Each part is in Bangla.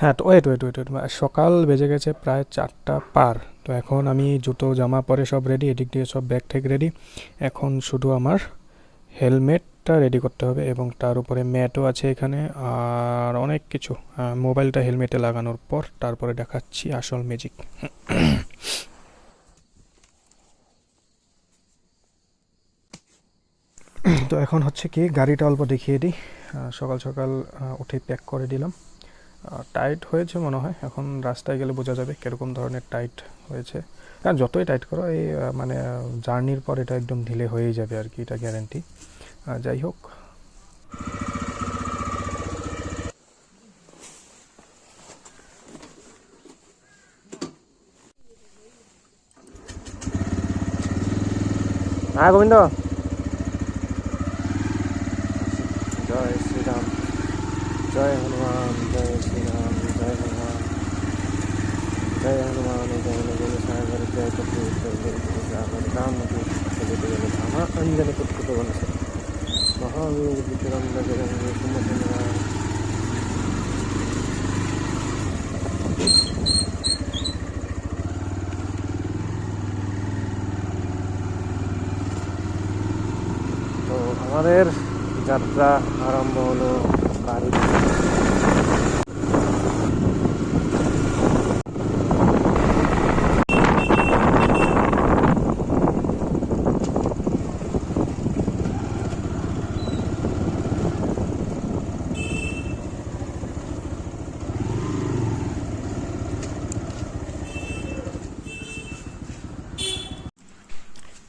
হ্যাঁ, তো ওয়েট সকাল বেজে গেছে প্রায় 4টা পার। তো এখন আমি জুতো জামা পরে সব রেডি, এদিক দিয়ে সব ব্যাগ ট্যাগ রেডি। এখন শুধু আমার হেলমেটটা রেডি করতে হবে এবং তার উপরে ম্যাটও আছে এখানে আর অনেক কিছু। মোবাইলটা হেলমেটে লাগানোর পর তারপরে দেখাচ্ছি আসল ম্যাজিক। তো এখন হচ্ছে কি গাড়িটা অল্প দেখিয়ে দিই। সকাল সকাল উঠে প্যাক করে দিলাম। টাইট হয়েছে মনে হয়, এখন রাস্তায় গেলে বোঝা যাবে কীরকম ধরনের টাইট হয়েছে। আর যতই টাইট করো এই মানে জার্নির পর এটা একদম ঢিলে হয়েই যাবে আর কি, এটা গ্যারান্টি। যাই হোক, হ্যাঁ গোবিন্দ, জয় শ্রীরাম, জয় হনুমান, জয় শ্রীরাম, জয় হনুমান, জয় হনুমান, জয় হনুমান সাগর, জয় কপি, জয় রাম রাম অঞ্জনে পুষ্পিত বনছে মহাবীর বিক্রম বজরঙ্গী কুমতি নিবারণ। তো আমাদের যাত্রা আরম্ভ হলো গাড়ি।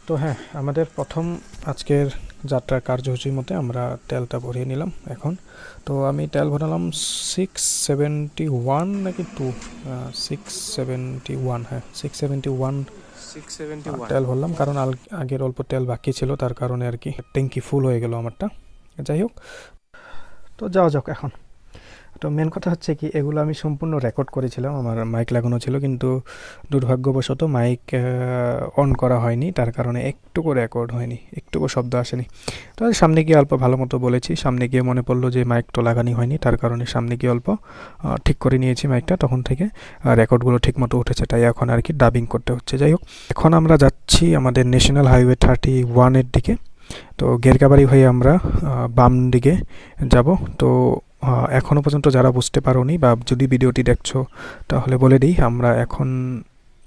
তো হ্যাঁ, আমাদের প্রথম আজকের যাত্রার কার্যসূচির মধ্যে আমরা তেলটা ভরিয়ে নিলাম এখন। তো আমি তেল ভরালাম 671 নাকি 671, হ্যাঁ 671 তেল ভরলাম, কারণ আগের অল্প তেল বাকি ছিল, তার কারণে আর কি ট্যাঙ্কি ফুল হয়ে গেল আমারটা। যাই হোক, তো যাওয়া যাক এখন। তো মেন কথা হচ্ছে কি, এগুলো আমি সম্পূর্ণ রেকর্ড করেছিলাম, আমার মাইক লাগানো ছিল, কিন্তু দুর্ভাগ্যবশত মাইক অন করা হয়নি, তার কারণে একটুকু রেকর্ড হয়নি, একটুকু শব্দ আসেনি। তো সামনে গিয়ে অল্প ভালো মতো বলেছি, সামনে গিয়ে মনে পড়লো যে মাইক তো লাগানি হয়নি, তার কারণে সামনে গিয়ে অল্প ঠিক করে নিয়েছি মাইকটা, তখন থেকে রেকর্ডগুলো ঠিক মতো উঠেছে, তাই এখন আর কি ডাবিং করতে হচ্ছে। যাই হোক, এখন আমরা যাচ্ছি আমাদের ন্যাশনাল হাইওয়ে 31-এর দিকে। তো গেরকাবাড়ি হয়ে আমরা বাম দিকে যাব। তো এখনও পর্যন্ত যারা বুঝতে পারোনি বা যদি ভিডিওটি দেখছো তাহলে বলে দিই, আমরা এখন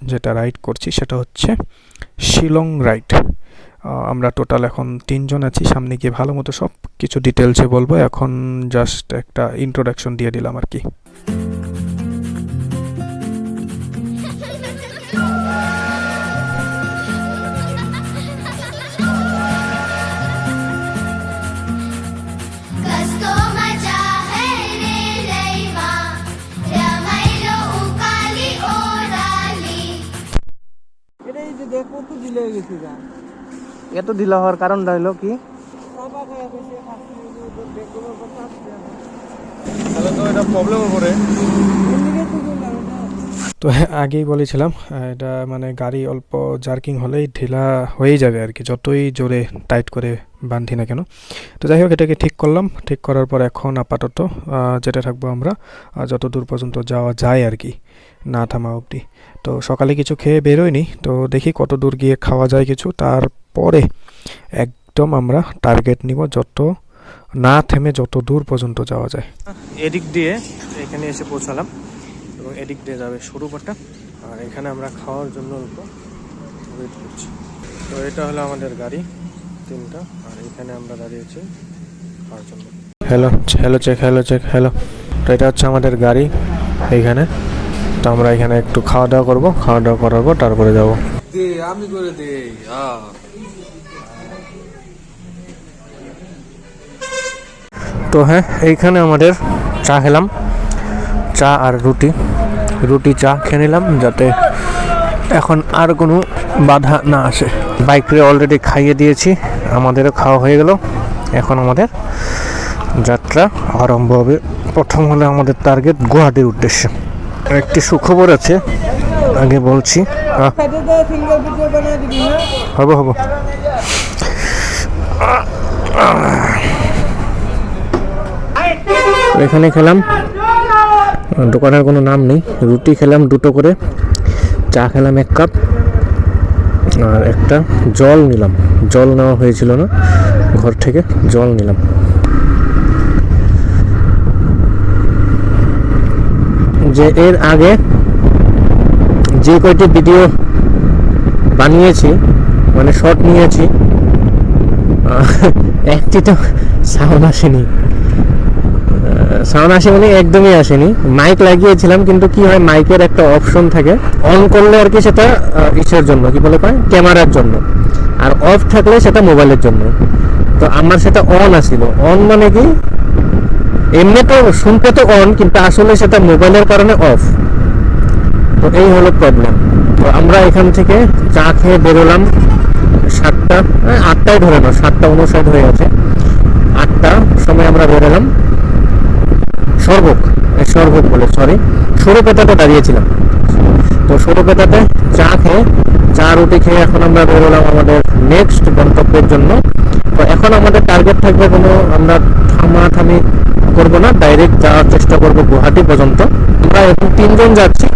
যেটা রাইড করছি সেটা হচ্ছে শিলং রাইড। আমরা টোটাল এখন 3 জন আছি, সামনে গিয়ে ভালো মতো সব কিছু ডিটেলসে বলবো, এখন জাস্ট একটা ইন্ট্রোডাকশন দিয়ে দিলাম আর কি। এত ঢিলা হওয়ার কারণটা হলো কি, তো হ্যাঁ আগেই বলেছিলাম এটা মানে গাড়ি অল্প জার্কিং হলেই ঢিলা হয়েই যাবে আর কি, যতই জোরে টাইট করে বাঁধি না কেন। তো যাই হোক, এটাকে ঠিক করলাম, ঠিক করার পর এখন আপাতত যেটা থাকবো আমরা যত দূর পর্যন্ত যাওয়া যায় আর কি, না থামা অবধি। তো সকালে কিছু খেয়ে বেরোয়নি, তো দেখি কত দূর গিয়ে খাওয়া যায় কিছু, তারপরে একদম আমরা টার্গেট নিব যত না থেমে যত দূর পর্যন্ত যাওয়া যায়। এদিক দিয়ে এখানে এসে পৌঁছালাম এবং এদিক দিয়ে যাবে সরুপাটা, আর এখানে আমরা খাওয়ার জন্য অল্প ওয়েট করছি। তো এটা হলো আমাদের গাড়ি 3টা, আর এখানে আমরা দাঁড়িয়েছি খাওয়ার জন্য। Hello hello check, hello check, hello. তো এটা হচ্ছে আমাদের গাড়ি এইখানে। তো আমরা এখানে একটু খাওয়া দাওয়া করবো, খাওয়া দাওয়া করার পর তারপরে যাবো। আমি করে দেই। তো হ্যাঁ, এইখানে আমাদের চা খেলাম, চা আর রুটি চা খেয়ে নিলাম, যাতে এখন আর কোনো বাধা না আসে। বাইকরে অলরেডি খাইয়ে দিয়েছি, আমাদেরও খাওয়া হয়ে গেল, এখন আমাদের যাত্রা আরম্ভ হবে। প্রথম হলে আমাদের টার্গেট গুয়াহাটির উদ্দেশ্যে। একটি সুখবর আছে, আগে বলছি। হব এখানে খেলাম দোকানের কোনো নাম নেই। রুটি খেলাম 2টো করে, চা খেলাম 1 কাপ, আর একটা জল নিলাম। জল নেওয়া হয়েছিল না ঘর থেকে, জল নিলাম। যে এর আগে যে কয়টি ভিডিও বানিয়েছি, মানে শর্ট নিয়েছি, একটি তো সাউন্ড আসেনি। সাউন্ড আসে মানে একদমই আসেনি। মাইক লাগিয়েছিলাম, কিন্তু কি হয়, মাইকের একটা অপশন থাকে, অন করলে আর কি সেটা ইসের জন্য, কি বলে কয়, ক্যামেরার জন্য, আর অফ থাকলে সেটা মোবাইলের জন্য। তো আমার সেটা অন আসছিল। অন মানে কি, এমনি তো শুনতে তো অন, কিন্তু আসলে সেটা মোবাইলের কারণে অফ। তো এই হলো প্রবলেম। তো আমরা এখান থেকে চা খেয়ে বেরোলাম 7টা, 8টায় ধরে না, 7টা 59 হয়ে গেছে। 8টার সময় আমরা বেরোলাম। সরবক বলে, সরি, সরুপেটাতে দাঁড়িয়েছিলাম। তো সরুপেটাতে চা খেয়ে, চা রুটি খেয়ে এখন আমরা বেরোলাম আমাদের নেক্সট গন্তব্যের জন্য। তো এখন আমাদের টার্গেট থাকবে, কোনো আমরা থামাথামি করবো না, ডাইরেক্ট যাওয়ার চেষ্টা করবো গুয়াহাটি পর্যন্ত। আমরা এখন 3 জন যাচ্ছি,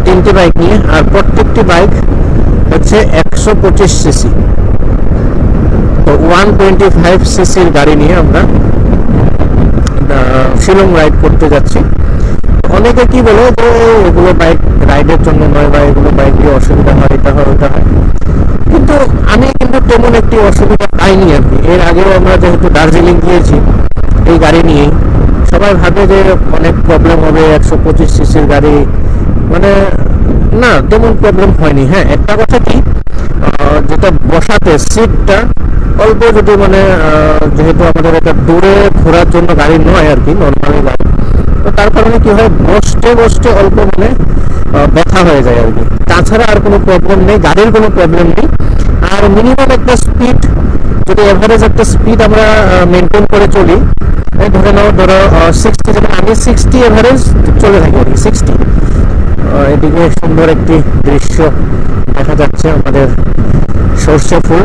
3টি বাইক নিয়ে, আর প্রত্যেকটি বাইক হচ্ছে 125 সিসি। তো 125 সিসির গাড়ি নিয়ে আমরা শিলং রাইড করতে যাচ্ছি। অনেকে কি বলে যে এগুলো বাইক রাইডের জন্য নয়, বা এগুলো বাইক দিয়ে অসুবিধা হয়, এটা হয় ওটা হয়, কিন্তু আমি কিন্তু তেমন একটি অসুবিধা পাইনি আর কি। এর আগেও আমরা যেহেতু দার্জিলিং গিয়েছি এই গাড়ি নিয়েই, সবাই ভাবে যে অনেক প্রবলেম হবে, 125 সিসির গাড়ি, মানে না, তেমন প্রবলেম হয়নি। হ্যাঁ, একটা কথা কি, যেটা বসাতে সিটটা অল্প, যদি মানে যেহেতু আমাদের এটা দূরে ঘোরার জন্য গাড়ি নয় আর কি, নর্মালি গাড়ি, তো তার কারণে কি হয়, বসতে বসতে অল্প মানে ব্যথা হয়ে যায় আর কি। তাছাড়া আর কোনো প্রবলেম নেই, গাড়ির কোনো প্রবলেম নেই। আর মিনিমাম একটা স্পিড, যদি এভারেজ একটা স্পিড আমরা মেনটেন করে চলি, ধরে নাও, ধরো 60, যেমন আমি 60 এভারেজ চলে থাকি আর কি, 60। এদিকে সুন্দর একটি দৃশ্য দেখা যাচ্ছে, আমাদের সর্ষে ফুল।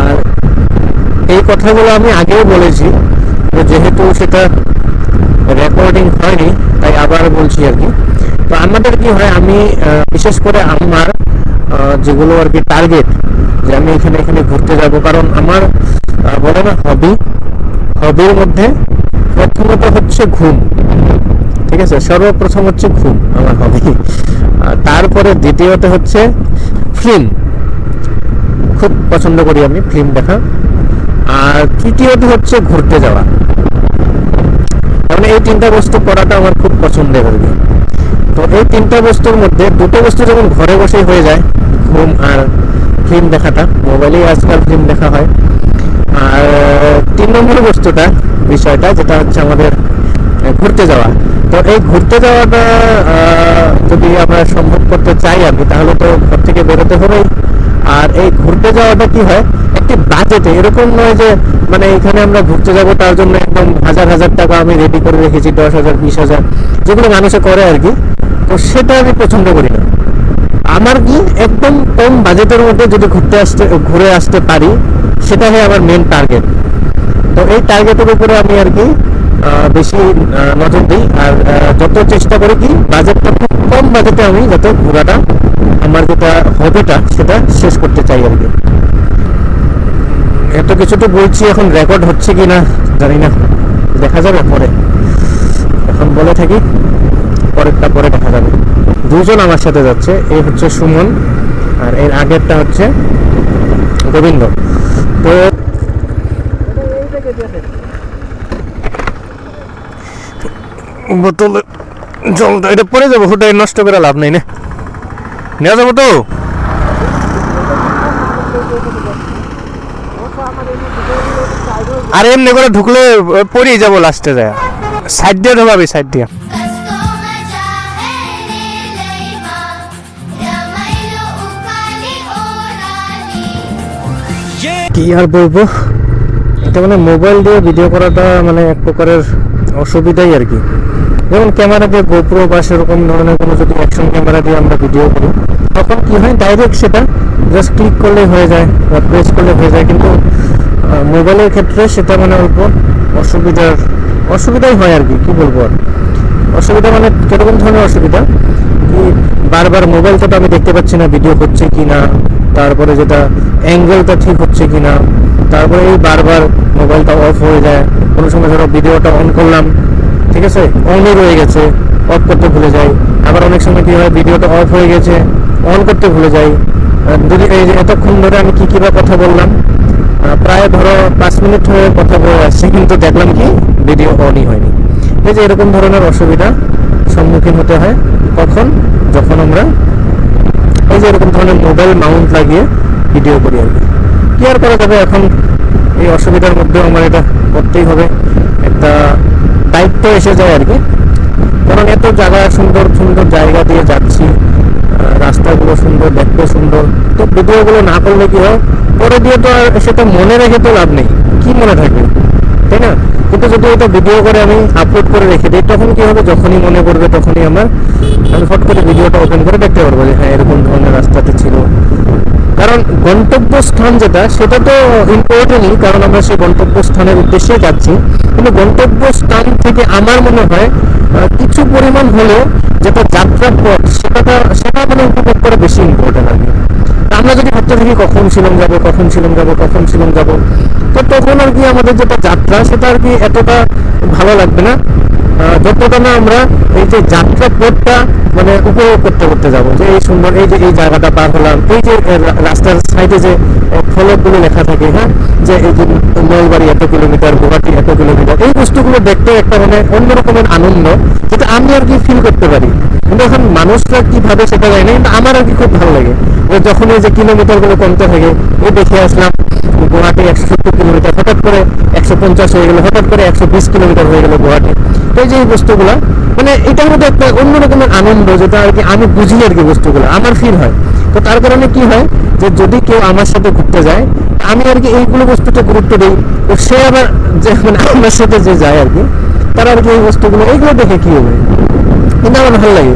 আর এই কথাগুলো আমি আগেও বলেছি, যেহেতু সেটা রেকর্ডিং হয়নি তাই আবার বলছি আর কি। তো আমাদের কি হয়, আমি বিশেষ করে আমার যেগুলো আর কি টার্গেট, যে আমি এখানে এখানে ঘুরতে যাব, কারণ আমার বলে না হবির মধ্যে প্রথমত হচ্ছে ঘুম, ঠিক আছে, সর্বপ্রথম হচ্ছে ঘুম আমার হবি। তারপরে দ্বিতীয়ত হচ্ছে ফিল্ম, খুব পছন্দ করি আমি ফিল্ম দেখা। আর তৃতীয়ত হচ্ছে ঘুরতে যাওয়া। মানে এই 3টা বস্তু করাটা আমার খুব পছন্দের আর কি। তো এই 3টা বস্তুর মধ্যে 2টো বস্তু যখন ঘরে বসে হয়ে যায়, ঘুম আর ফিল্ম দেখাটা, মোবাইলেই আজকাল ফিল্ম দেখা হয়। আর 3 নম্বর বিষয়টা যেটা হচ্ছে আমাদের ঘুরতে যাওয়া। তো এই ঘুরতে যাওয়াটা যদি আমরা সম্ভব করতে চাই আর কি, তাহলে তো ঘর থেকে বেরোতে হবেই। আর এই ঘুরতে যাওয়াটা কি হয়, একটি বাজেটে, এরকম নয় যে মানে এখানে আমরা ঘুরতে যাব তার জন্য একদম হাজার হাজার টাকা আমি রেডি করে রেখেছি, 10,000 20,000, যেগুলো মানুষে করে আর কি। তো সেটা আমি পছন্দ করি না। আমার কি একদম কম বাজেটের মধ্যে যদি ঘুরে আসতে পারি, সেটাই আমার মেন টার্গেট। তো এই টার্গেটের উপরে আমি আর কি বেশি নজর দিই। আর যত চেষ্টা করি কি, বাজেটটা খুব কম বাজেটে আমি যাতে ঘোরাটা, আমার যেটা হবিটা, সেটা শেষ করতে চাই আর কি। এত কিছু তো বলছি, এখন রেকর্ড হচ্ছে কি না জানি না, দেখা যাবে পরে। এখন বলে থাকি, পরেরটা পরে দেখা যাবে। 2 জন আমার সাথে যাচ্ছে, এই হচ্ছে সুমন, আর এর আগেরটা হচ্ছে গোবিন্দ। তো বোতলে জলটা এটা পড়ে যাবো, ওটাই নষ্ট করে লাভ নেই, না নেওয়া যাবো তো। আর এমনি করে ঢুকলে পড়েই যাবো লাস্টে যায়। সাইড দিয়ে ঢোকাবি, সাইড দিয়ে। কি আর বলবো, এটা মানে মোবাইল দিয়ে ভিডিও করাটা মানে এক প্রকারের অসুবিধাই আর কি। যেমন ক্যামেরা দিয়ে গোপ্রো বা সেরকম ধরনের কোনো যদি অ্যাকশন ক্যামেরা দিয়ে আমরা ভিডিও করি, তখন কি হয়, ডাইরেক্ট সেটা জাস্ট ক্লিক করলে হয়ে যায় বা প্রেস করলে হয়ে যায়। কিন্তু মোবাইলের ক্ষেত্রে সেটা মানে অল্প অসুবিধার অসুবিধাই হয় আর কি, কি বলবো আর। অসুবিধা মানে কিরকম ধরনের অসুবিধা, কি বারবার মোবাইলটা তো আমি দেখতে পাচ্ছি না ভিডিও হচ্ছে কি না, তারপরে যেটা অ্যাঙ্গেলটা ঠিক হচ্ছে কি না, তারপরে এই বারবার মোবাইলটা অফ হয়ে যায়। কোনো সময় ধরো ভিডিওটা অন করলাম, ঠিক আছে, অনই রয়ে গেছে, অফ করতে ভুলে যাই। আবার অনেক সময় কি হয়, ভিডিওটা অফ হয়ে গেছে, অন করতে ভুলে যাই। যদি এই যে এতক্ষণ ধরে আমি কি বা কথা বললাম, প্রায় ধরো 5 মিনিট হয়ে কথা বলে আসছি, কিন্তু দেখলাম কি ভিডিও অনই হয়নি। এই যে এরকম ধরনের অসুবিধা সম্মুখীন হতে হয় কখন, যখন আমরা এই যে এরকম ধরনের মোবাইল মাউন্ট লাগিয়ে ভিডিও করি আর কি। কি আর করা যাবে, এখন এই অসুবিধার মধ্যেও আমার এটা করতেই হবে, একটা দায়িত্ব এসে যায় আর কি। কারণ এত জায়গা, সুন্দর সুন্দর জায়গা দিয়ে যাচ্ছি, রাস্তাগুলো সুন্দর, দেখতে সুন্দর, তো ভিডিওগুলো না করলে কি হয়, পরে দিয়ে তো আর সেটা মনে রেখে তো লাভ নেই, কি মনে থাকবে, তাই না? কিন্তু যদি ওটা ভিডিও করে আমি আপলোড করে রেখে দিই, তখন কি হবে, যখনই মনে পড়বে তখনই আমি ফট করে ভিডিওটা ওপেন করে দেখতে পারবো যে হ্যাঁ এরকম ধরনের রাস্তাতে ছিল। কারণ গন্তব্যস্থান যেটা, সেটা তো ইম্পর্টেন্টই, কারণ আমরা সেই গন্তব্যস্থানের উদ্দেশ্যে যাচ্ছি। কিন্তু গন্তব্যস্থান থেকে আমার মনে হয় কিছু পরিমাণ হলেও যেটা যাত্রার পথ, সেটা মানে উপভোগ করা বেশি ইম্পর্টেন্ট আর কি। আমরা যদি ভাবতে থাকি কখন শিলং যাবো, কখন শিলং যাবো, কখন শিলং যাবো, তো তখন আর কি আমাদের যেটা যাত্রা, সেটা আর কি এতটা ভালো লাগবে না, যতটা না আমরা এই যে যাত্রা পথটা মানে উপভোগ করতে করতে যাবো, যে এই সুন্দর, এই যে এই জায়গাটা পার হলাম, এই যে রাস্তার সাইডে যে ফলকগুলো লেখা থাকে, হ্যাঁ, যে এই যে নলবাড়ি এত কিলোমিটার, গুয়াহাটি এত কিলোমিটার, এই বস্তুগুলো দেখতে একটা মানে অন্যরকমের আনন্দ, যেটা আমি আর কি ফিল করতে পারি। কিন্তু এখন মানুষরা কিভাবে সেটা জানি না, কিন্তু আমার আর কি খুব ভালো লাগে যখন এই যে কিলোমিটারগুলো কমতে থাকে। এই দেখে আসলাম গুয়াহাটি 170 কিলোমিটার, হঠাৎ করে 150 হয়ে গেল, হঠাৎ করে 120 কিলোমিটার হয়ে গেল গুয়াহাটি। তো এই যে এই বস্তুগুলা, মানে এটার মধ্যে একটা অন্যরকমের আনন্দ, যেটা আর কি আমি বুঝি আর কি, বস্তুগুলো আমার ফিল হয়। তো তার কারণে কি হয়, যে যদি কেউ আমার সাথে ঘুরতে যায়, আমি আর কি এইগুলো বস্তুতে গুরুত্ব দিই, তো সে আবার যে মানে আমার সাথে যে যায় আর কি, তারা আর কি এই বস্তুগুলো, এইগুলো দেখে কি হবে, কিন্তু আমার ভালো লাগে।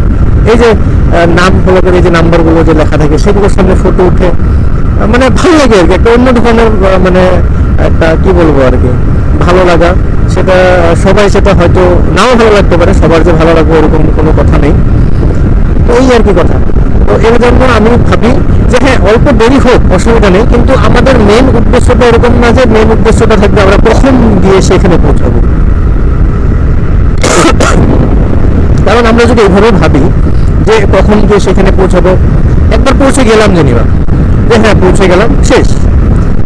এই যে নাম ফলকের এই যে নাম্বারগুলো যে লেখা থাকে, সেগুলোর সামনে ফটো উঠে মানে ভালো লাগে আর কি, একটা অন্য ধরনের মানে একটা কি বলবো আর কি ভালো লাগা। সেটা সবাই, সেটা হয়তো নাও ভালো লাগতে পারে, সবার যে ভালো লাগবে এরকম কোনো কথা নেই। তো এই আর কি কথা। তো এর জন্য আমি ভাবি যে হ্যাঁ অল্প দেরি হোক, অসুবিধা নেই, কিন্তু আমাদের মেন উদ্দেশ্যটা এরকম না যে মেন উদ্দেশ্যটা থাকবে আমরা কখন গিয়ে সেখানে পৌঁছাবো। কারণ আমরা যদি এইভাবে ভাবি যে কখন গিয়ে সেখানে পৌঁছাবো, একবার পৌঁছে গেলাম জেনিবা, যে হ্যাঁ পৌঁছে গেলাম, শেষ।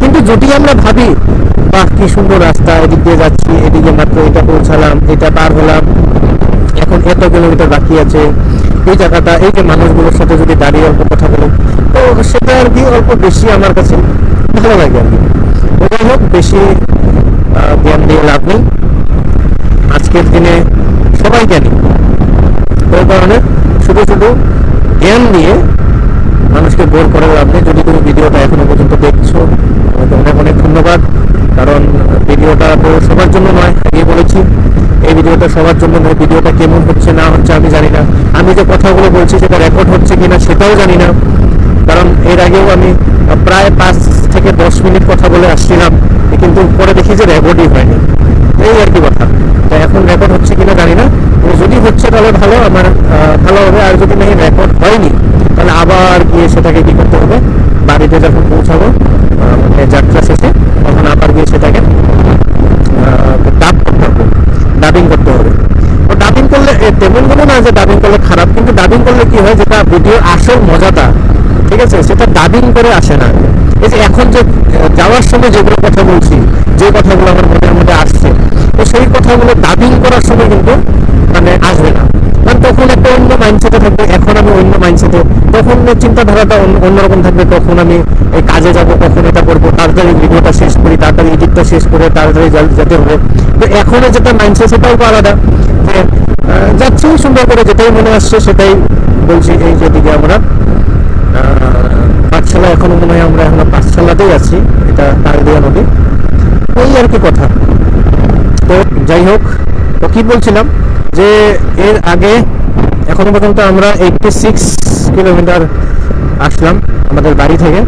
কিন্তু যদি আমরা ভাবি বাহ কি সুন্দর রাস্তা, এদিক দিয়ে যাচ্ছি, এদিকে মাত্র এটা পৌঁছালাম, এটা পার হলাম, এখন এত কিলোমিটার বাকি আছে, এই জায়গাটা, এই যে মানুষগুলোর সাথে যদি দাঁড়িয়ে অল্প কথা বলি, তো সেটা আর কি অল্প বেশি আমার কাছে ভালো লাগে আর কি। যাই হোক, বেশি জ্ঞান দিয়ে লাভ নেই, আজকের দিনে সবাই জ্ঞানী, ওই কারণে শুধু শুধু জ্ঞান দিয়ে মানুষকে বোর করে লাভ নেই। যদি তুমি ভিডিওটা এখনো পর্যন্ত দেখছো, অনেক অনেক ধন্যবাদ। কারণ ভিডিওটা তো সবার জন্য নয়, আগেই বলেছি, এই ভিডিওটা সবার জন্য নয়। ভিডিওটা কেমন হচ্ছে না হচ্ছে আমি জানি না, আমি যে কথাগুলো বলছি সেটা রেকর্ড হচ্ছে কিনা সেটাও জানি না। কারণ এর আগেও আমি প্রায় 5 থেকে 10 মিনিট কথা বলে আসছিলাম, কিন্তু পরে দেখি যে রেকর্ডই হয়নি। এই আর কি কথা। তো এখন রেকর্ড হচ্ছে কিনা জানি না, যদি হচ্ছে তাহলে ভালো, আমার ভালো হবে। আর যদি নাকি রেকর্ড হয়নি, তাহলে আবার গিয়ে সেটাকে কি করতে হবে, বাড়িতে যখন পৌঁছাবো মানে যাত্রা শেষে, তখন আবার গিয়ে সেটাকে ডাব করতে হবে, ডাবিং করতে হবে। তো ডাবিং করলে তেমন কোনো না যে ডাবিং করলে খারাপ, কিন্তু ডাবিং করলে কি হয়, যেটা ভিডিওর আসল মজাটা, ঠিক আছে, সেটা ডাবিং করে আসে না। এই যে এখন যে যাওয়ার সময় যেগুলো কথা বলছি, যে কথাগুলো আমার মনের মধ্যে আসছে, তো সেই কথাগুলো ডাবিং করার সময় কিন্তু মানে আসবে না। কারণ তখন একটা অন্য মাইন্ডসেটে থাকবে, এখন আমি অন্য মাইন্ডসেটে, তখন চিন্তাধারাটা অন্যরকম থাকবে। তখন আমি এই কাজে যাব, তখন এটা করবো, তাড়াতাড়ি ভিডিওটা শেষ করি, তাড়াতাড়ি এডিটটা শেষ করে তাড়াতাড়ি যেতে হবে। তো এখনের যেটা মাইন্ডসেট সেটাও আলাদা, যে যাচ্ছি সুন্দর করে, যেটাই মনে আসছে সেটাই বলছি। এই যেদিকে আমরা পাঠশালা, এখনো মনে হয় আমরা এখনো পাঠশালাতেই আছি, এটা তালদিয়া নদী। ওই আর কি কথা। তো যাই হোক, তো কি বলছিলাম, যে এর আগে এখনো পর্যন্ত আমরা 86 কিলোমিটার আসলাম আমাদের বাড়ি থেকে।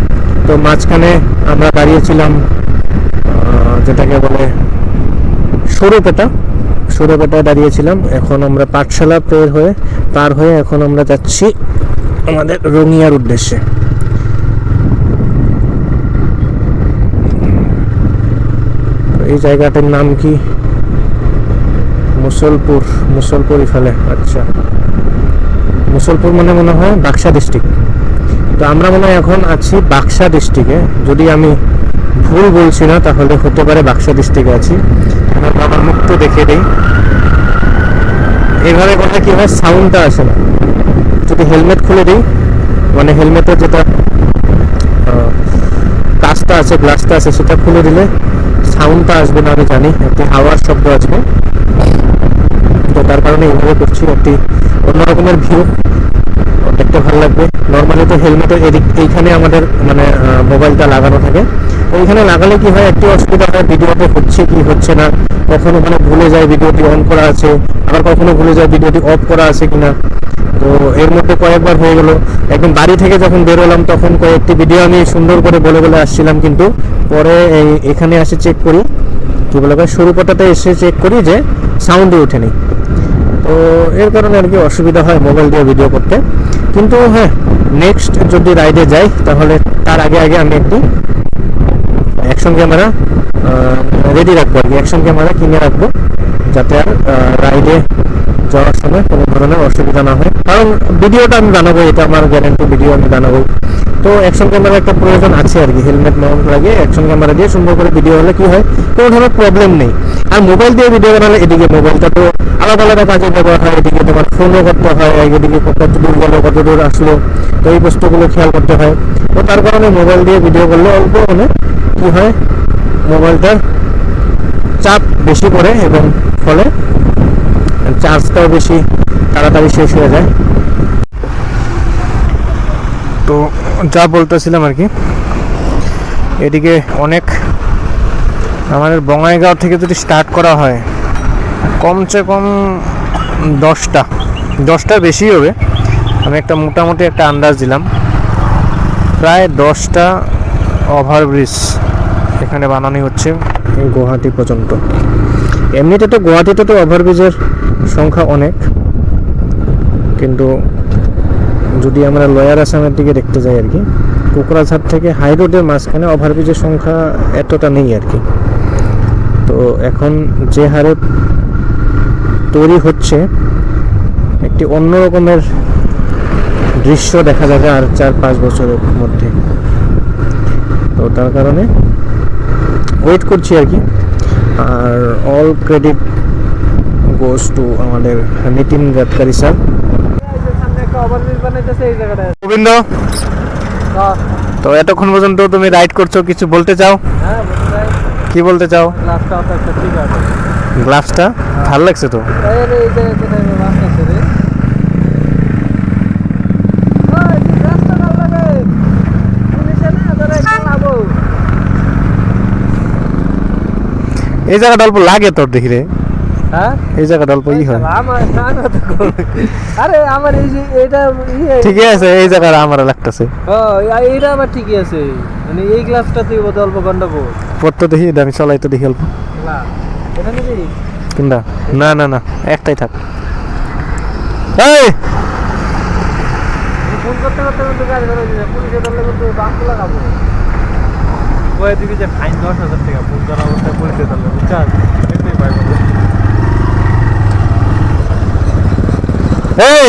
তো মাঝখানে আমরা দাঁড়িয়েছিলাম যেটাকে বলে সরুপেটা, সুরবেটায় দাঁড়িয়েছিলাম, এখন আমরা পাঠশালা পার হয়ে এখন আমরা যাচ্ছি আমাদের রঙিয়ার উদ্দেশ্যে। এই জায়গাটার নাম কি? মুসলপুর ফেলে। আচ্ছা, মুসলপুর মনে হয় বাক্সা ডিস্ট্রিক্ট। তো আমরা মনে হয় এখন আছি বাক্সা ডিস্ট্রিক্টে, যদি আমি ভুল বলছি না তাহলে হতে পারে বাক্সা ডিস্ট্রিক্টে আছি। আমার মুখ তো দেখে দিই, এইভাবে কথা কি হয় সাউন্ডটা আসে না। যদি হেলমেট খুলে দিই, মানে হেলমেটের যেটা কাজটা আছে, গ্লাসটা আছে, সেটা খুলে দিলে সাউন্ডটা আসবে না, আমি জানি একটি হাওয়ার শব্দ আসবে। তো তার কারণে এইভাবে করছি, একটি অন্যরকমের ভিউ, দেখতে ভালো লাগবে। নর্মালি তো হেলমেটের এইখানে আমাদের মানে মোবাইলটা লাগানো থাকে, ওইখানে লাগালে কি হয় একটি অসুবিধা হয়, ভিডিওতে হচ্ছে কি হচ্ছে না, কখনো মানে ভুলে যায় ভিডিওটি অন করা আছে, আবার কখনো ভুলে যায় ভিডিওটি অফ করা আছে কিনা। তো এর মধ্যে কয়েকবার হয়ে গেল। একদম বাড়ি থেকে যখন বেরোলাম তখন কয়েকটি ভিডিও আমি সুন্দর করে বলে আসছিলাম, কিন্তু পরে এখানে এসে চেক করি, কি বলে শুরু কথাতে এসে চেক করি যে সাউন্ডই ওঠেনি। তো এর কারণে আর কি অসুবিধা হয় মোবাইল দিয়ে ভিডিও করতে। কিন্তু হ্যাঁ, নেক্সট যদি রাইডে যাই তাহলে তার আগে আমি একটি অ্যাকশন ক্যামেরা রেডি রাখবো আর কি, অ্যাকশন ক্যামেরা কিনে রাখবো, যাতে আর রাইডে যাওয়ার সময় কোনো ধরনের অসুবিধা না হয়। কারণ ভিডিওটা আমি বানাবো, এটা আমার গ্যারান্টি, ভিডিও আমি বানাবো। তো অ্যাকশন ক্যামেরা একটা প্রয়োজন আছে আর কি, হেলমেট মাউন্ট লাগিয়ে অ্যাকশন ক্যামেরা দিয়ে সুন্দর করে ভিডিও হলে কি হয় কোনো ধরনের প্রবলেম নেই। আর মোবাইল দিয়ে ভিডিও বানালে এদিকে মোবাইলটা তো আলাদা কাজে ব্যবহার হয়, এদিকে তোমার ফোনও করতে হয়, এদিকে কত দূর গেলো কত দূর আসলো, তো এই বস্তুগুলো খেয়াল করতে হয়। তো তার কারণে মোবাইল দিয়ে ভিডিও করলে অল্প মানে কি হয়, মোবাইলটার চাপ বেশি পড়ে এবং ফলে চার্জটাও বেশি তাড়াতাড়ি শেষ হয়ে যায়। তো যা বলতেছিলাম আর কি, এদিকে অনেক আমাদের বঙ্গাইগাঁও থেকে যদি স্টার্ট করা হয় কমসে কম 10টার বেশি হবে। আমি একটা মোটামুটি একটা আন্দাজ দিলাম, প্রায় 10টা ওভারব্রিজ এখানে বানানো হচ্ছে গুয়াহাটি পর্যন্ত। এমনিতে তো গুয়াহাটিতে তো ওভারব্রিজের সংখ্যা অনেক, কিন্তু যদি আমরা লোয়ার আসামের দিকে দেখতে যাই আর কি, কোকরাঝাড় থেকে হাই রোডের মাঝখানে ওভারব্রিজের সংখ্যা এতটা নেই আর কি। তো এখন যে হারে তৈরি হচ্ছে একটি অন্য রকমের দৃশ্য দেখা যাবে আর 4-5 বছরের মধ্যে। তো তার কারণে ওয়েট করছি আর কি। আর অল ক্রেডিট গোস টু আমাদের নিতিন গাডকারি স্যার। গোবিন্দ, তো এতক্ষণ পর্যন্ত তুমি রাইড করছো, কিছু বলতে চাও? কি বলতে চাও? গ্লাভসটা ভালো লাগছে তো। এই জায়গাটা অল্প লাগে তোর দেখি রে। হ্যাঁ, এই জায়গাটা অল্প ই হয়। আরে আমার এই যে এটা ঠিকই আছে, এই জায়গাটা আমার লাগতেছে। এইটা আমার ঠিকই আছে, মানে এই গ্লাসটা তুই বলতে অল্প গন্ডগোল পড়তে দেখি, আমি চলাই তো দেখি অল্প। এটা নিবি কিংবা না একটাই থাক। এই ফোন করতে কিন্তু গাড়ি ধরে দিবে, পুলিশে ধরলে কিন্তু বাঁকুড়া লাগাবো। কয়ে দিবি যে ফাইন 10,000 টাকা, ফোন করা অবস্থায় পুলিশে ধরলে, বুঝছাস? এমনি পাইবো। এই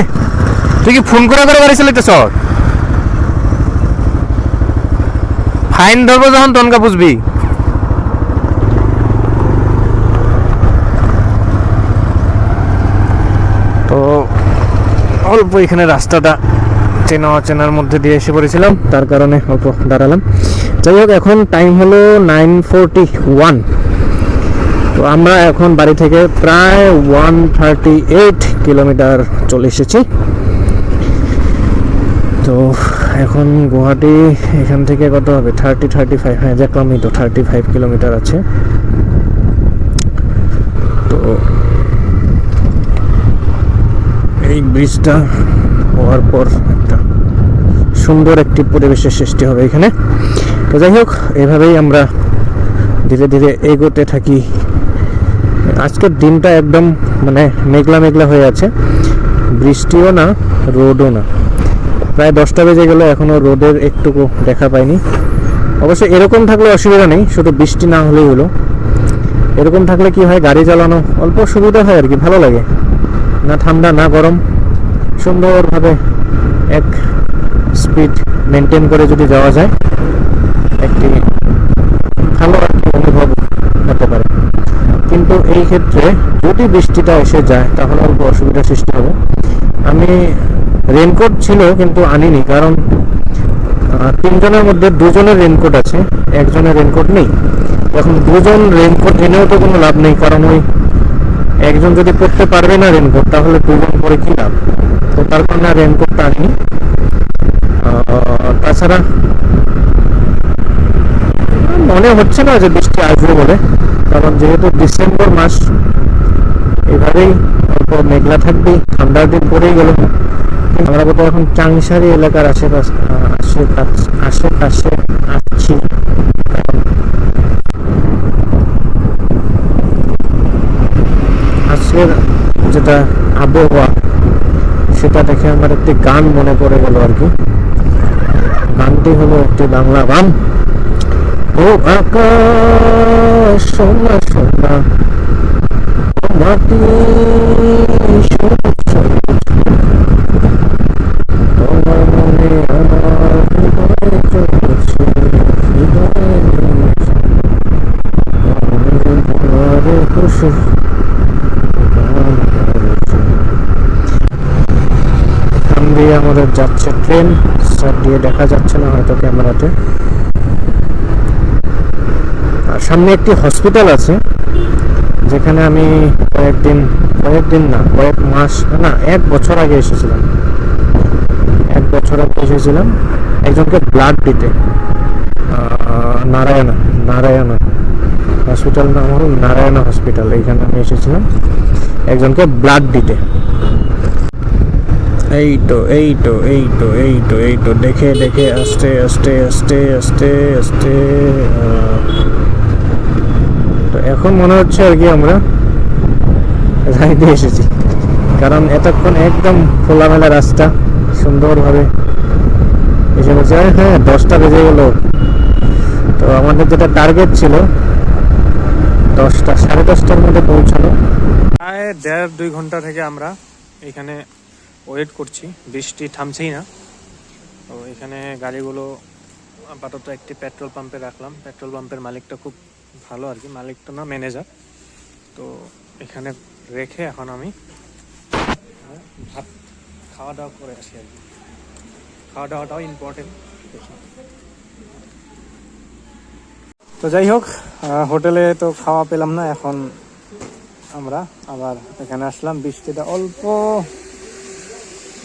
তুই কি ফোন করে গাড়ি চালাইতেছ? ফাইন ধরবো যখন তনকা বুঝবি। তো অল্প এখানে রাস্তাটা চেনার মধ্যে দিয়ে এসে পড়েছিলাম, তার কারণে অল্প দাঁড়ালাম। যাই হোক, এখন টাইম হলো 9:41। তো আমরা এখন বাড়ি থেকে প্রায় 138 কিলোমিটার চলে এসেছি। তো এখন গুয়াহাটি এখান থেকে কত হবে, 35, হ্যাঁ দেখলামই তো 35 কিলোমিটার আছে। তো এই ব্রিজটা হওয়ার পর একটা সুন্দর একটি পরিবেশের সৃষ্টি হবে এখানে। তো যাই হোক, এভাবেই আমরা ধীরে ধীরে এগোতে থাকি আজকের দিনটা একদম মানে মেঘলা মেঘলা হয়ে আছে, বৃষ্টিও না রোদও না। প্রায় 10টা বেজে গেল, এখনো রোদের একটুকু দেখা পাইনি। অবশ্য এরকম থাকলে অসুবিধা নেই, শুধু বৃষ্টি না হলেই হলো। এরকম থাকলে কি হয়, গাড়ি চালানো অল্প সুবিধা হয় আর কি, ভালো লাগে। না ঠান্ডা না গরম, সুন্দরভাবে এক স্পিড মেনটেন করে যদি যাওয়া যায়, একটি ভালো আর কি অনুভব হতে পারে। কিন্তু এই ক্ষেত্রে যদি বৃষ্টিটা এসে যায় তাহলে অল্প অসুবিধার সৃষ্টি হবে। আমি রেনকোট ছিল কিন্তু আনিনি, কারণ 3 জনের মধ্যে 2জনের রেনকোট আছে, একজনের রেনকোট নেই। এখন 2জন রেনকোট এনেও তো কোনো লাভ নেই, কারণ ওই একজন যদি পরতে পারবে না রেনকোট, তাহলে 2জন পরে কি লাভ। তো তার কারণে রেনকোটটা আনিনি। তাছাড়া মনে হচ্ছে না যে বৃষ্টি আসবে বলে, কারণ যেহেতু ডিসেম্বর মাস, এভাবেই অল্প মেঘলা থাকবেই, ঠান্ডার দিন পড়েই গেল। আমরা বোধহয় এখন চাংসারি এলাকার আশেপাশে আসছি। আজকের যেটা আবহাওয়া, সেটা দেখে আমার একটি গান মনে পড়ে গেল আর কি। গানটি হলো একটি বাংলা গান। ও আকাশ সোনা সোনা, ও মাটি সবুজ সবুজ, তোমার মনে আমার হৃদয়ে চলছে, হৃদয়ে মিলেছে, তোমারে খুশি গান করেছে। এখান দিয়ে আমাদের যাচ্ছে ট্রেন, স্টার্ট দিয়ে দেখা যাচ্ছে না হয়তো ক্যামেরাতে। আর সামনে একটি হসপিটাল আছে, যেখানে আমি কয়েক মাস না 1 বছর আগে এসেছিলাম। 1 বছর আগে এসেছিলাম একজনকে ব্লাড দিতে। নারায়ণা হসপিটাল নাম হলো নারায়ণা হসপিটাল। এইখানে আমি এসেছিলাম একজনকে ব্লাড দিতে। এই তো দেখে আস্তে আস্তে আস্তে আস্তে আস্তে। তো এখন মনে হচ্ছে আর কি আমরা রাইডে এসেছি, কারণ এতক্ষণ একদম খোলামেলা রাস্তা, সুন্দরভাবে এসে বলছে। হ্যাঁ 10টা বেজে গেল। তো আমাদের যেটা টার্গেট ছিল সাড়ে 10টার মধ্যে পৌঁছানো। প্রায় 1.5-2 ঘন্টা থেকে আমরা এখানে ওয়েট করছি, বৃষ্টি থামছেই না। তো এখানে গাড়িগুলো আপাতত একটি পেট্রোল পাম্পে রাখলাম। পেট্রোল পাম্পের মালিকটা খুব ভালো আর কি, মালিকটা না ম্যানেজার। তো এখানে রেখে এখন আমি ভাত খাওয়া দাওয়া করে আসি আর কি। খাওয়া দাওয়াটাও ইম্পর্টেন্ট। তো যাই হোক, হোটেলে তো খাওয়া পেলাম না, এখন আমরা আবার এখানে আসলাম। বৃষ্টিটা অল্প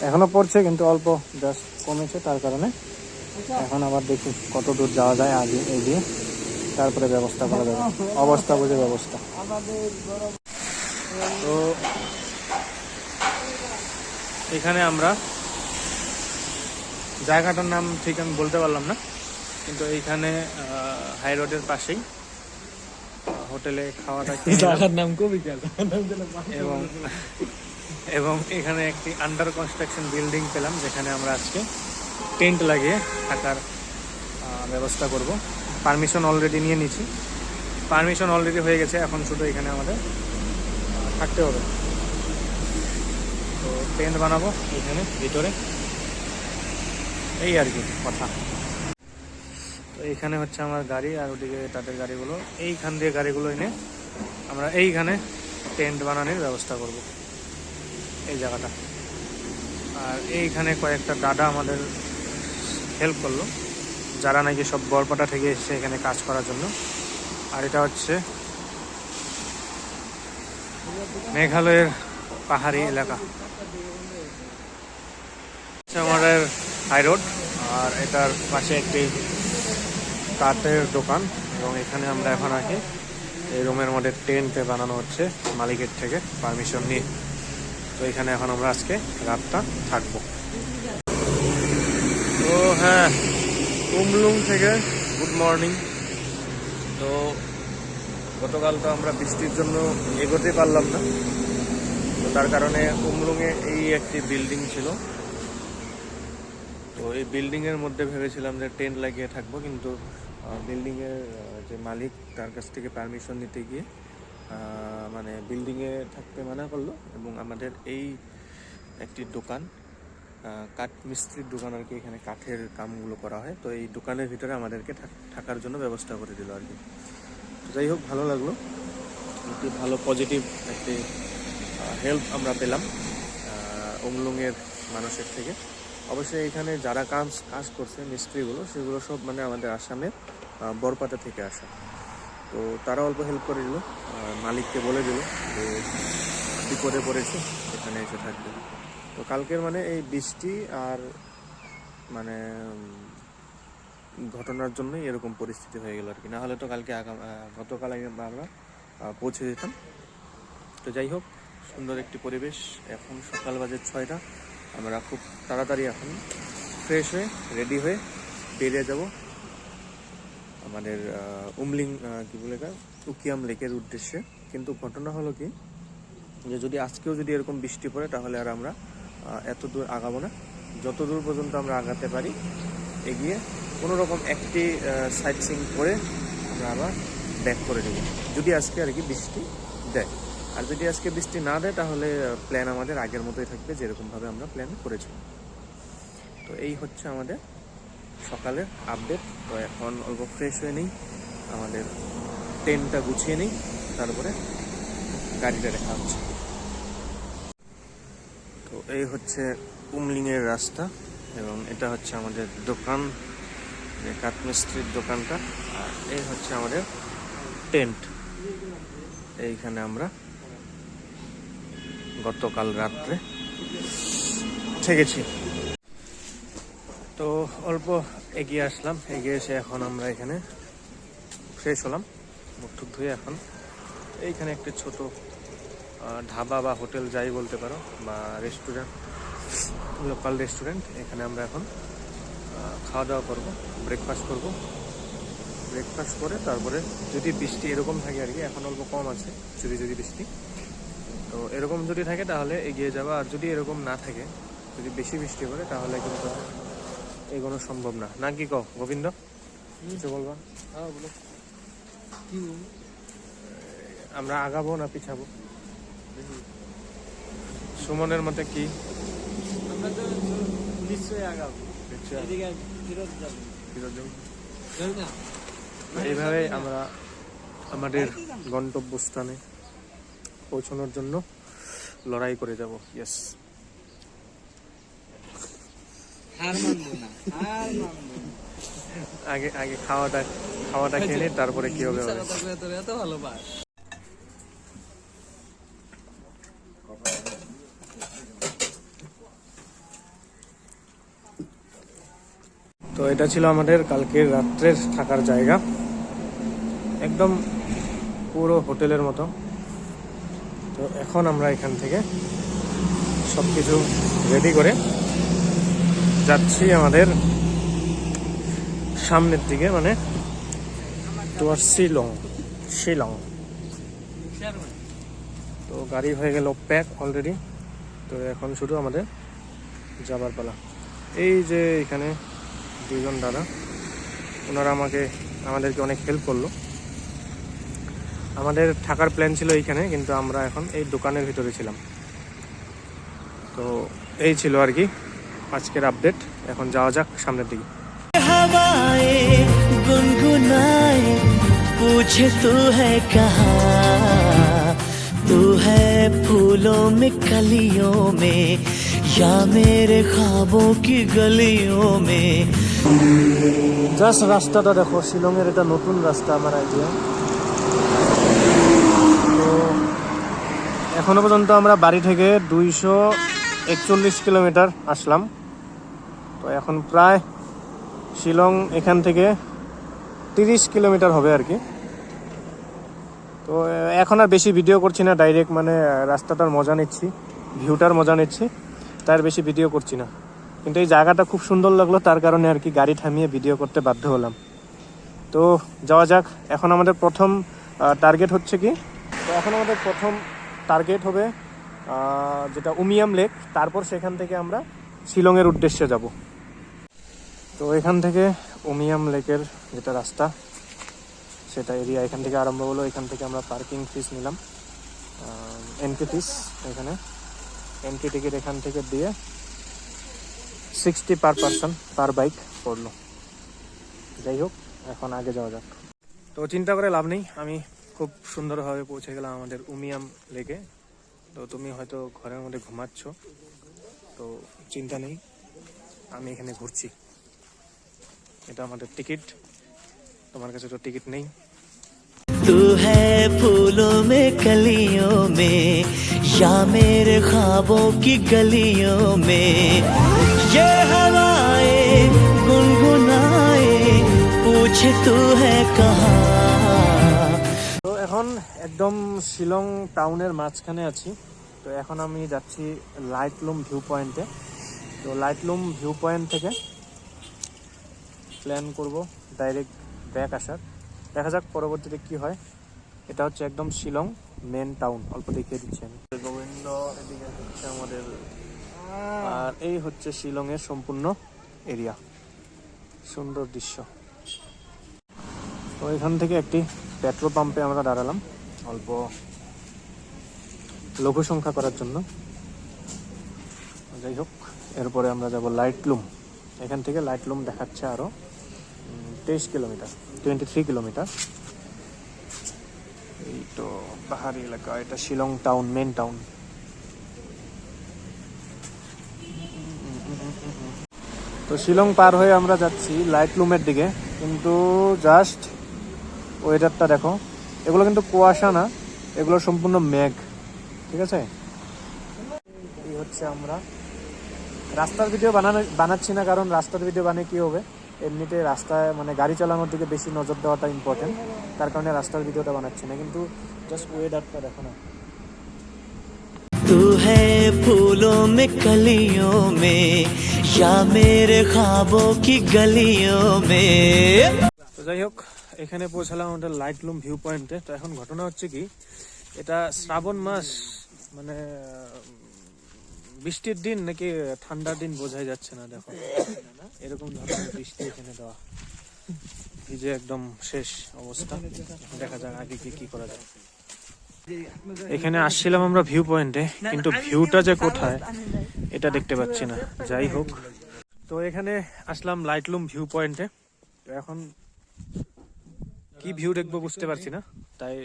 এখনো পড়ছে, কিন্তু অল্প জাস্ট কমেছে, তার কারণে এখন আবার দেখি কত দূর যাওয়া যায় আগে এগিয়ে, তারপরে ব্যবস্থা করা যাবে, অবস্থা বুঝে ব্যবস্থা। তো এখানে আমরা, জায়গাটার নাম ঠিক আমি বলতে পারলাম না, কিন্তু এইখানে হাই রোডের পাশেই হোটেলে খাওয়াটা জায়গার নাম এবং এখানে একটি আন্ডার কনস্ট্রাকশন বিল্ডিং পেলাম, যেখানে আমরা আজকে টেন্ট লাগিয়ে থাকার ব্যবস্থা করব। পারমিশন অলরেডি নিয়ে নিয়েছি, পারমিশন অলরেডি হয়ে গেছে, এখন শুধু এখানে আমাদের থাকতে হবে। তো টেন্ট বানাবো এখানে ভিতরে, এই আর কি কথা। তো এইখানে হচ্ছে আমার গাড়ি, আর ওদিকে তাদের গাড়িগুলো। এইখান দিয়ে গাড়িগুলো এনে আমরা এইখানে টেন্ট বানানোর ব্যবস্থা করব, এই জায়গাটা। আর এইখানে কয়েকটা দাদা আমাদের হেল্প করলো, যারা নাকি সব বরপাটা থেকে এসেছে এখানে কাজ করার জন্য। আর এটা হচ্ছে মেঘালয়ের পাহাড়ি এলাকা, আমাদের হাই রোড। আর এটার পাশে একটি কাঠের দোকান, এবং এখানে আমরা এখন আছি। এই রুমের মধ্যে টেন্ট বানানো হচ্ছে মালিকের থেকে পারমিশন নিয়ে। তো এখানে এখন আমরা আজকে রাতটা থাকবো। তো হ্যাঁ, কুমলুং থেকে গুড মর্নিং। তো গতকাল তো আমরা বৃষ্টির জন্য এগোতে পারলাম না, তো তার কারণে উমলুঙে এই একটি বিল্ডিং ছিল, তো এই বিল্ডিংয়ের মধ্যে ভেবেছিলাম যে টেন্ট লাগিয়ে থাকবো, কিন্তু বিল্ডিংয়ের যে মালিক তার কাছ থেকে পারমিশন নিতে গিয়ে মানে বিল্ডিংয়ে থাকতে মানা করলো, এবং আমাদের এই একটি দোকান, কাঠ মিস্ত্রির দোকান আর কি, এখানে কাঠের কামগুলো করা হয়, তো এই দোকানের ভিতরে আমাদেরকে থাকার জন্য ব্যবস্থা করে দিল আর কি। তো যাই হোক, ভালো লাগলো, একটি ভালো পজিটিভ একটি হেল্প আমরা পেলাম উমলুঙের মানুষের থেকে। অবশ্যই এখানে যারা কাজ করছে মিস্ত্রিগুলো, সেগুলো সব মানে আমাদের আসামের বরপাতা থেকে আসা, তো তারা অল্প হেল্প করে দিল, মালিককে বলে দিল যে বিপদে পড়েছে এখানে এসে থাকবে। তো কালকের মানে এই বৃষ্টি আর মানে ঘটনার জন্যই এরকম পরিস্থিতি হয়ে গেল আর কি, না হলে তো কালকে গতকাল আমরা পৌঁছে যেতাম। তো যাই হোক, সুন্দর একটি পরিবেশ। এখন সকাল বাজে 6টা, আমরা খুব তাড়াতাড়ি এখন ফ্রেশ হয়ে রেডি হয়ে বেরিয়ে যাব আমাদের উমলিং কি বলে উকিয়াম লেকের উদ্দেশ্যে। কিন্তু ঘটনা হলো কি, যে যদি আজকেও যদি এরকম বৃষ্টি পড়ে তাহলে আর আমরা এত দূর আগাবো না, যত দূর পর্যন্ত আমরা আগাতে পারি এগিয়ে কোনো রকম একটি সাইট সিইং করে আমরা আবার ব্যাক করে দেবো, যদি আজকে আর কি বৃষ্টি দেয়। আর যদি আজকে বৃষ্টি না দেয় তাহলে প্ল্যান আমাদের আগের মতোই থাকবে, যেরকমভাবে আমরা প্ল্যান করেছিলাম। তো এই হচ্ছে আমাদের সকালের আপডেট। তো এখন অল্প ফ্রেশ হয়ে নিই, আমাদের টেন্টটা গুছিয়ে নিই, তারপরে গাড়িটা দেখা হচ্ছে। তো এই হচ্ছে উমলিংয়ের রাস্তা, এবং এটা হচ্ছে আমাদের দোকান, যে কাঠমিস্ত্রির দোকানটা, আর এই হচ্ছে আমাদের টেন্ট। এইখানে আমরা গতকাল রাত্রে থেকেছি। তো অল্প এগিয়ে আসলাম, এগিয়ে এসে এখন আমরা এখানে ফ্রেশ হলাম, মুখ টুক ধুয়ে এখন এইখানে একটা ছোট ধাবা বা হোটেল যাই বলতে পারো, বা রেস্টুরেন্ট, লোকাল রেস্টুরেন্ট, এখানে আমরা এখন খাওয়া দাওয়া করবো, ব্রেকফাস্ট করবো। ব্রেকফাস্ট করে তারপরে যদি বৃষ্টি এরকম থাকে আর কি, এখন অল্প কম আছে, যদি বৃষ্টি, তো এরকম যদি থাকে তাহলে এগিয়ে যাওয়া, আর যদি এরকম না থাকে, যদি বেশি বৃষ্টি পড়ে তাহলে কিন্তু এগোনো সম্ভব না। না কি কও গোবিন্দ, কিছু বলবা? হ্যাঁ বলো। আমরা আগাবো না পিছাবো? সুমনের মতে কি? আমরা তো নিশ্চয়ই আগাবো, এদিকে ফেরত যাবো। এইভাবে আমরা আমাদের গন্তব্যস্থানে পৌঁছানোর জন্য লড়াই করে যাব। ইয়েস, হার মানবো না, হার মানবো না। আগে খাওয়াটা খেয়ে নিই, তারপরে কি হবে। এত ভালো পাস। তো এটা ছিল আমাদের কালকের রাত্রের থাকার জায়গা, একদম পুরো হোটেলের মতো। তো এখন আমরা এখান থেকে সব কিছু রেডি করে যাচ্ছি আমাদের সামনের দিকে, মানে টুয়ার্ড শিলং। তো গাড়ি হয়ে গেল প্যাক অলরেডি, তো এখন শুধু আমাদের যাবার পালা। এই যে এখানে দুইজন দাদা, ওনারা আমাদেরকে অনেক হেল্প করলো। আমাদের থাকার প্ল্যান ছিল এইখানে, কিন্তু আমরা এখন এই দোকানের ভিতরে ছিলাম। তো এই ছিল আর কি আজকের আপডেট। এখন যাওয়া যাক সামনের দিকে। हवाएं गुनगुनाए पूछे तू है कहाँ, तू है फूलों में कलियों में या मेरे ख्वाबों की गलियों में। জাস্ট রাস্তাটা দেখো, শিলংয়ের এটা নতুন রাস্তা আমার আইডিয়া। তো এখনো পর্যন্ত আমরা বাড়ি থেকে 241 কিলোমিটার আসলাম। তো এখন প্রায় শিলং এখান থেকে 30 কিলোমিটার হবে আর কি। তো এখন আর বেশি ভিডিও করছি না, ডাইরেক্ট মানে রাস্তাটার মজা নিচ্ছি, ভিউটার মজা নিচ্ছি, তার বেশি ভিডিও করছি না। কিন্তু এই জায়গাটা খুব সুন্দর লাগলো, তার কারণে আর কি গাড়ি থামিয়ে ভিডিও করতে বাধ্য হলাম। তো যাওয়া যাক। এখন আমাদের প্রথম টার্গেট হচ্ছে কি, তো এখন আমাদের প্রথম টার্গেট হবে যেটা উমিয়াম লেক, তারপর সেখান থেকে আমরা শিলংয়ের উদ্দেশ্যে যাব। তো এখান থেকে উমিয়াম লেকের যেটা রাস্তা সেটা এরিয়া এখান থেকে আরম্ভ হলো। এখান থেকে আমরা পার্কিং ফিস নিলাম, এন্ট্রি ফিস, এখানে এন্ট্রি টিকিট এখান থেকে দিয়ে 60 পার পারসন পার বাইক পড়লো। যাই হোক, এখন আগে যাওয়া যাক। তো চিন্তা করে লাভ নেই, আমি খুব সুন্দরভাবে পৌঁছে গেলাম আমাদের উমিয়াম লেকে। তো তুমি হয়তো ঘরের মধ্যে ঘুমাচ্ছ, তো চিন্তা নেই, আমি এখানে ঘুরছি। এটা আমাদের টিকিট, তোমার কাছে তো টিকিট নেই। तू है फूलों में कलियों में या मेरे ख्वाबों की गलियों में ये हवाएं गुनगुनाए पूछे तू है कहाँ। তো এখন একদম শিলং টাউনের মাঝখানে আছি। তো এখন আমি যাচ্ছি লাইটলুম ভিউ পয়েন্টে। তো লাইটলুম ভিউ পয়েন্ট থেকে প্ল্যান করব ডাইরেক্ট ব্যাক আসার। দেখা যাক পরবর্তীতে কি হয়। এটা হচ্ছে একদম শিলং মেন টাউন, অল্প দেখিয়ে দিচ্ছি আমি। গোবিন্দ এদিকে হচ্ছে আমাদের, আর এই হচ্ছে শিলংয়ের সম্পূর্ণ এরিয়া, সুন্দর দৃশ্য। তো এখান থেকে একটি পেট্রোল পাম্পে আমরা দাঁড়ালাম অল্প লঘু সংখ্যা করার জন্য। যাই হোক, এরপরে আমরা যাব লাইটলুম। এখান থেকে লাইটলুম দেখাচ্ছে আরও 23 কিলোমিটার, 23 কিলোমিটার। এই তো পাহাড়ি এলাকা, এটা শিলং টাউন, মেন টাউন। তো শিলং পার হয়ে আমরা যাচ্ছি লাইটলুমের দিকে, কিন্তু জাস্ট ওয়েদারটা দেখো। এগুলো কিন্তু কুয়াশা না, এগুলো সম্পূর্ণ মেঘ, ঠিক আছে। এই হচ্ছে আমরা রাস্তার ভিডিও বানাচ্ছি না, কারণ রাস্তার ভিডিও বানিয়ে কী হবে, এমনিতে রাস্তায় মানে গাড়ি চালানোর দিকে বেশি নজর দেওয়াটা ইম্পর্টেন্ট, তার কারণে রাস্তার ভিডিওটা বানাচ্ছি না। কিন্তু জাস্ট ওয়েদারটা দেখো না। तू है फूलों में कलियों में या मेरे ख्वाबों की गलियों में। তো যাই হোক, এখানে পৌঁছালাম আমাদের লাইটলুম ভিউ পয়েন্টে। তো এখন ঘটনা হচ্ছে কি, এটা শ্রাবণ মাস, মানে বৃষ্টির দিন নাকি ঠান্ডার দিন বোঝাই যাচ্ছে না। দেখো এরকম ধরনের বৃষ্টি এখানে দেওয়া, ভিজে একদম শেষ অবস্থা। দেখা যাক আগে কি করা যায়। এখানে আসছিলাম আমরা ভিউ পয়েন্টে, কিন্তু ভিউটা যে কোথায় এটা দেখতে পাচ্ছি না। যাই হোক, তো এখানে আসলাম লাইটলুম ভিউ পয়েন্টে। তো এখন কি ভিউ দেখবো বুঝতে পারছি না, তাই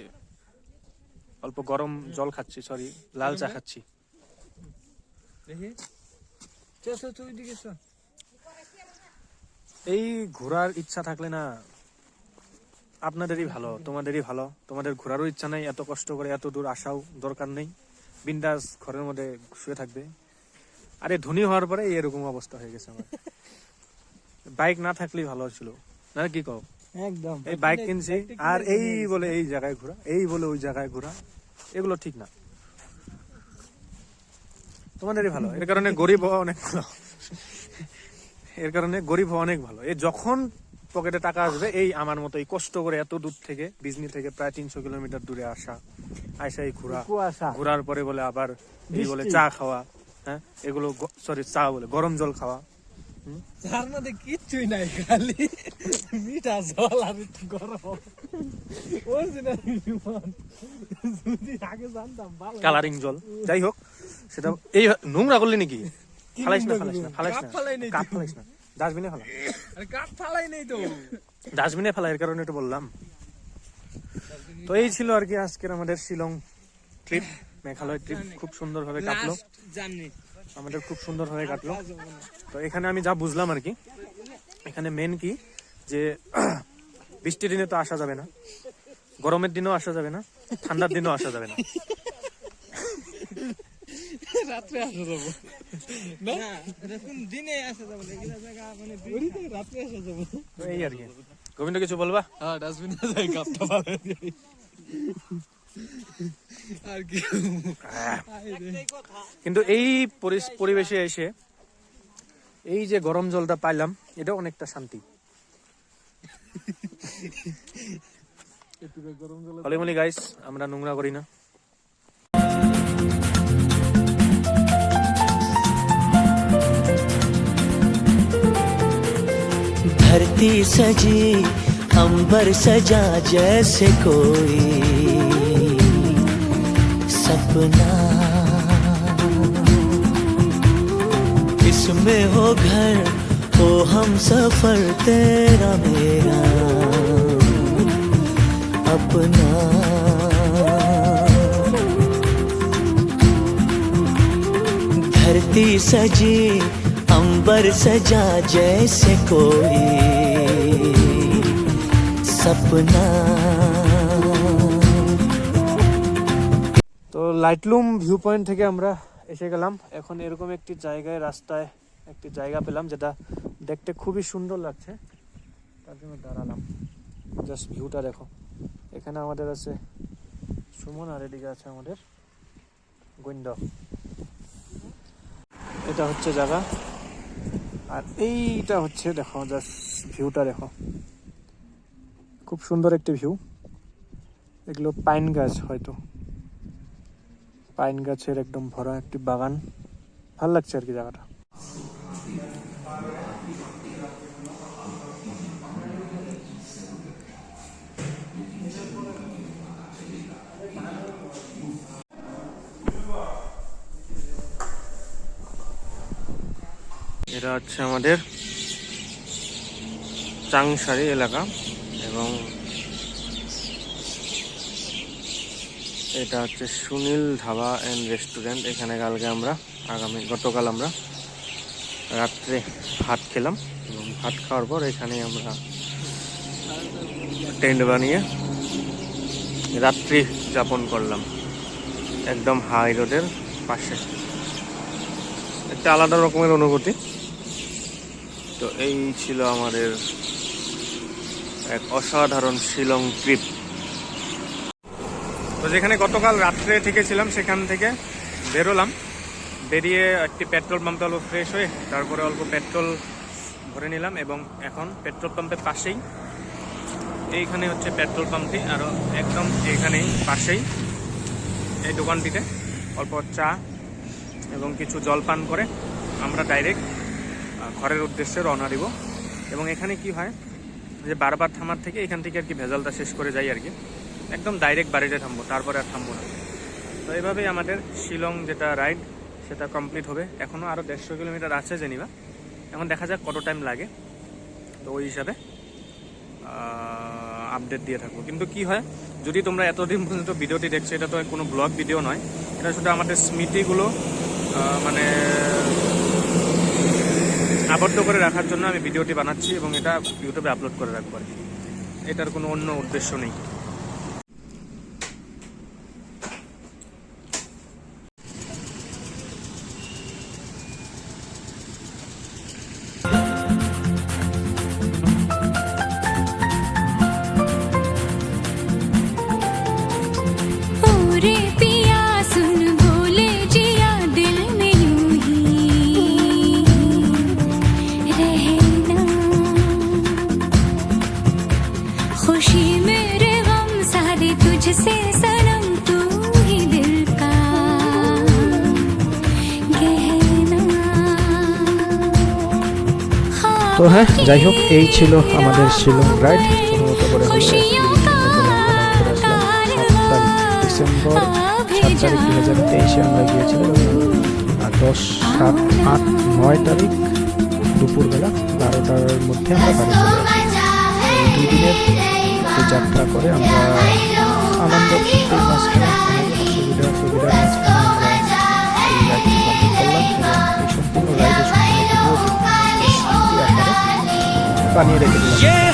অল্প গরম জল খাচ্ছি, সরি লাল চা খাচ্ছি। এই ঘোরার ইচ্ছা থাকলে না আপনাদেরই ভালো, তোমাদেরই ভালো। তোমাদের ঘোরারও ইচ্ছা নাই, এত কষ্ট করে এত দূর আসাও দরকার নেই, বিন্দাস ঘরের মধ্যে শুয়ে থাকবে। আরে ধনী হওয়ার পরে এরকম অবস্থা হয়ে গেছে আমার। বাইক না থাকলেই ভালো ছিল না, কি কও? একদম। এই বাইক কিনছি আর এই বলে এই জায়গায় ঘোরা, এই বলে ওই জায়গায় ঘোরা, এগুলো ঠিক না। তোমাদেরই ভালো, এর কারণে গরিব হওয়া অনেক ভালো। এর কারণে গরিব হওয়া অনেক ভালো। এই যখন পকেটে টাকা আসবে, এই আমার মতো এই কষ্ট করে এত দূর থেকে, বিজনি থেকে প্রায় 300 কিলোমিটার দূরে আসা, এই ঘোরা, ঘোরার পরে বলে আবার এই বলে চা খাওয়া, হ্যাঁ এগুলো, সরি চা বলে গরম জল খাওয়া। তার মধ্যে কিচ্ছুই নাই, খালি মিঠা জল আর একটু গরম। যদি আগে জানতাম ভালো। কালারিং জল। যাই হোক, সেটা এই নোংরা করলি নাকি? ফালাইস না, ফালাইস না, ফালাইস না, কাপ ফালাইস না, ডাস্টবিনে ফেলা। আরে কাপ ফালাই নেই তো, ডাস্টবিনে ফেলা, এর কারণে এটা বললাম। তো এই ছিল আর কি আজকের আমাদের শিলং ট্রিপ, মেঘালয় ট্রিপ। খুব সুন্দরভাবে কাটলো আমাদের, খুব সুন্দরভাবে কাটলো। তো এখানে আমি যা বুঝলাম আর কি, এখানে মেন কি যে বৃষ্টির দিনে তো আসা যাবে না, গরমের দিনেও আসা যাবে না, ঠান্ডার দিনেও আসা যাবে না। রাত্রে আসা যাবো না, এরকম দিনে আসা যাবো না, এগুলা জায়গা মানে রাত্রে আসা যাবো। তো এই আর কি। গোবিন্দ কিছু বলবা? হ্যাঁ, ডাস্টবিনে যাই, কাপটা ফালাই দিই আর কি। কিন্তু এই পরিবেশে এসে এই যে গরম জলটা পাইলাম, এটা অনেকটা শান্তি। হলিমলি গাইস, আমরা নোংরা করি না। धरती सजी अंबर सजा जैसे कोई सपना, इसमें हो घर हो हम सफर तेरा मेरा अपना। धरती सजी अंबर सजा जैसे कोई सपना। তো লাইটলুম ভিউ পয়েন্ট থেকে আমরা এসে গেলাম। এখন এরকম একটি জায়গায়, রাস্তায় একটি জায়গা পেলাম যেটা দেখতে খুবই সুন্দর লাগছে, তার জন্য দাঁড়ালাম। জাস্ট ভিউটা দেখো। এখানে আমাদের আছে সুমন, আর এদিকে আছে আমাদের গোবিন্দ। এটা হচ্ছে জায়গা, আর এইটা হচ্ছে, দেখো জাস্ট ভিউটা দেখো, খুব সুন্দর একটি ভিউ। এগুলো পাইন গাছ, হয়তো পাইন গাছের একদম ভরা একটি বাগান। ভাল লাগছে আর কি জায়গাটা। এটা হচ্ছে আমাদের চাংসারি এলাকা, এবং এটা হচ্ছে সুনীল ধাবা অ্যান্ড রেস্টুরেন্ট। এখানে গতকাল আমরা রাত্রে ভাত খেলাম, এবং ভাত খাওয়ার পর এখানে আমরা টেন্ট বানিয়ে রাত্রি যাপন করলাম একদম হাই রোডের পাশে। একটা আলাদা রকমের অনুভূতি। তো এই ছিল আমাদের এক অসাধারণ শিলং ট্রিপ। তো যেখানে গতকাল রাত্রে থেকেছিলাম সেখান থেকে বেরোলাম, বেরিয়ে একটি পেট্রোল পাম্পে অল্প ফ্রেশ হয়ে তারপরে অল্প পেট্রোল ভরে নিলাম, এবং এখন পেট্রোল পাম্পের পাশেই, এইখানে হচ্ছে পেট্রোল পাম্পটি, আরও একদম এখানেই পাশেই এই দোকানটিতে অল্প চা এবং কিছু জল পান করে আমরা ডাইরেক্ট ঘরের উদ্দেশ্যে রওনা দিব। এবং এখানে কি হয় যে বারবার থামার থেকে এখান থেকে আর কি ভেজালটা শেষ করে যাই আর কি, একদম ডাইরেক্ট বাড়িতে থামবো, তারপরে আর থামবো না। তো এইভাবেই আমাদের শিলং যেটা রাইড সেটা কমপ্লিট হবে। এখনও আরও 150 কিলোমিটার আছে জেনিভা। এখন দেখা যাক কত টাইম লাগে, তো ওই হিসাবে আপডেট দিয়ে থাকবো। কিন্তু কি হয়, যদি তোমরা এতদিন পর্যন্ত ভিডিওটি দেখছো, এটা তো কোনো ব্লগ ভিডিও নয়, এটা শুধু আমাদের স্মৃতিগুলো মানে আবদ্ধ করে রাখার জন্য আমি ভিডিওটি বানাচ্ছি, এবং এটা ইউটিউবে আপলোড করে রাখবো আর কি। এটার কোনো অন্য উদ্দেশ্য নেই। তো হ্যাঁ, যাই হোক, এই ছিল আমাদের শিলং রাইড। ছোটো করে হলে ডিসেম্বর 7 তারিখ 2023 আমরা গিয়েছিলাম, আর 10, 7, 8, 9 তারিখ দুপুরবেলা 12টার মধ্যে আমরা বাড়ি চলে আসি। এই 2 দিনের একটি যাত্রা করে আমরা আনন্দ মাঝখানে সুবিধার মাঝখানে আমরা এই রাইডটি কমপ্লিট করলাম, এবং এই সম্পূর্ণ রাইডের সম্পূর্ণ ভিডিও আকারে বানিয়ে রেখে দিলাম।